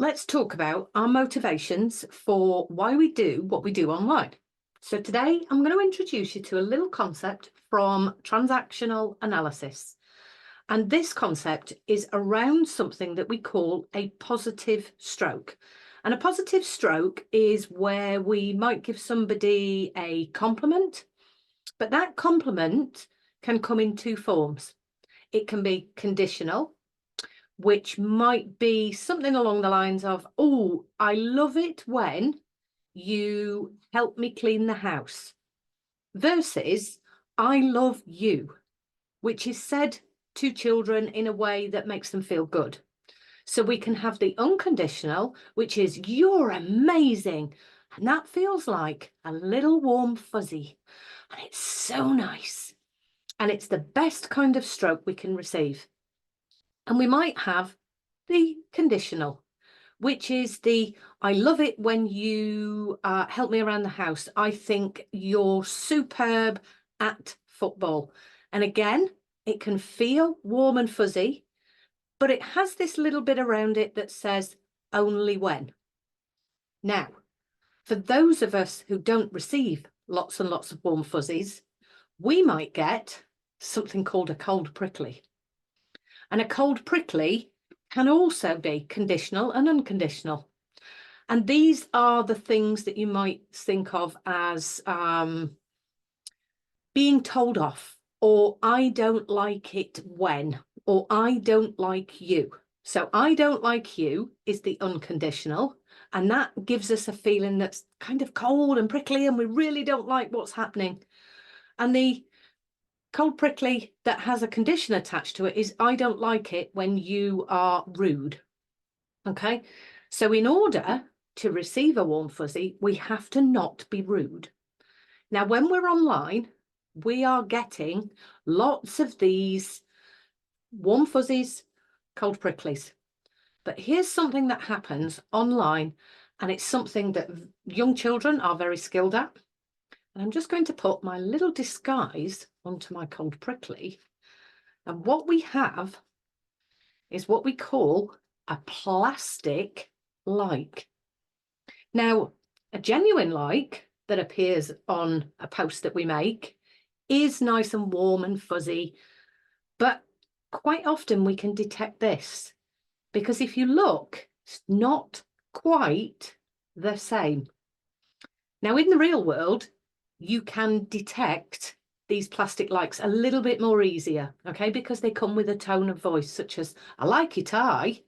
let's talk about our motivations for why we do what we do online. So today I'm going to introduce you to a little concept from transactional analysis. And this concept is around something that we call a positive stroke. And a positive stroke is where we might give somebody a compliment, but that compliment can come in two forms. It can be conditional, which might be something along the lines of, oh, I love it when you help me clean the house, versus I love you, which is said to children in a way that makes them feel good. So we can have the unconditional, which is you're amazing. And that feels like a little warm fuzzy. And it's so nice. And it's the best kind of stroke we can receive. And we might have the conditional, which is the I love it when you help me around the house. I think you're superb at football. And again, it can feel warm and fuzzy, but it has this little bit around it that says only when. Now, for those of us who don't receive lots and lots of warm fuzzies, we might get something called a cold prickly. And a cold prickly can also be conditional and unconditional. And these are the things that you might think of as being told off, or I don't like it when, or I don't like you. So I don't like you is the unconditional, and that gives us a feeling that's kind of cold and prickly and we really don't like what's happening. And the cold prickly that has a condition attached to it is I don't like it when you are rude. Okay, so in order to receive a warm fuzzy, we have to not be rude. Now, when we're online, we are getting lots of these warm fuzzies, cold pricklies. But here's something that happens online, and it's something that young children are very skilled at. And I'm just going to put my little disguise onto my cold prickly. And what we have is what we call a plastic like. Now, a genuine like that appears on a post that we make is nice and warm and fuzzy, but quite often we can detect this because if you look, it's not quite the same. Now, in the real world, you can detect these plastic likes a little bit more easier, okay, because they come with a tone of voice such as, I like it, I.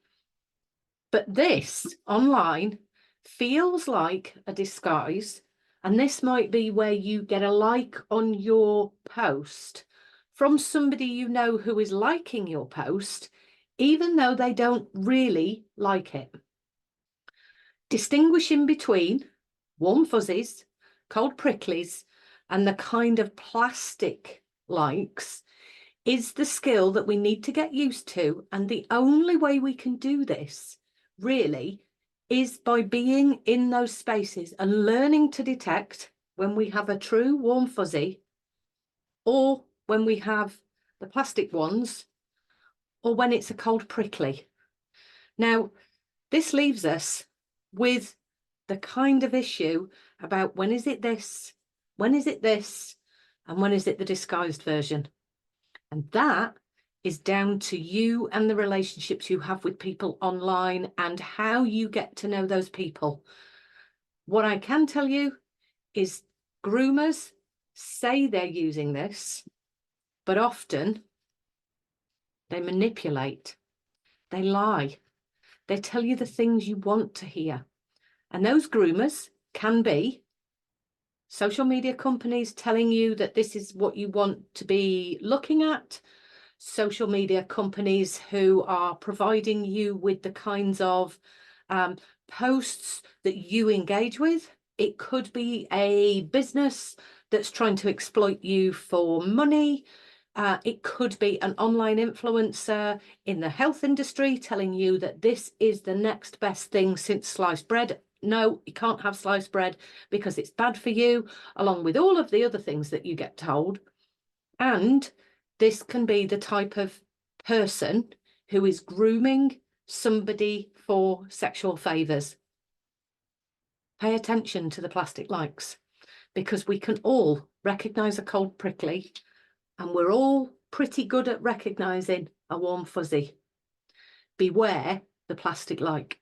But this online feels like a disguise, and this might be where you get a like on your post from somebody you know who is liking your post, even though they don't really like it. Distinguishing between warm fuzzies, cold pricklies, and the kind of plastic likes is the skill that we need to get used to. And the only way we can do this really is by being in those spaces and learning to detect when we have a true warm fuzzy, or when we have the plastic ones, or when it's a cold prickly. Now, this leaves us with the kind of issue about when is it this, when is it this, and when is it the disguised version? And that is down to you and the relationships you have with people online and how you get to know those people. What I can tell you is groomers say they're using this, but often they manipulate, they lie, they tell you the things you want to hear. And those groomers can be social media companies telling you that this is what you want to be looking at, social media companies who are providing you with the kinds of posts that you engage with. It could be a business that's trying to exploit you for money. It could be an online influencer in the health industry telling you that this is the next best thing since sliced bread. No, you can't have sliced bread because it's bad for you, along with all of the other things that you get told. And this can be the type of person who is grooming somebody for sexual favours. Pay attention to the plastic likes, because we can all recognise a cold prickly, and we're all pretty good at recognising a warm fuzzy. Beware the plastic like.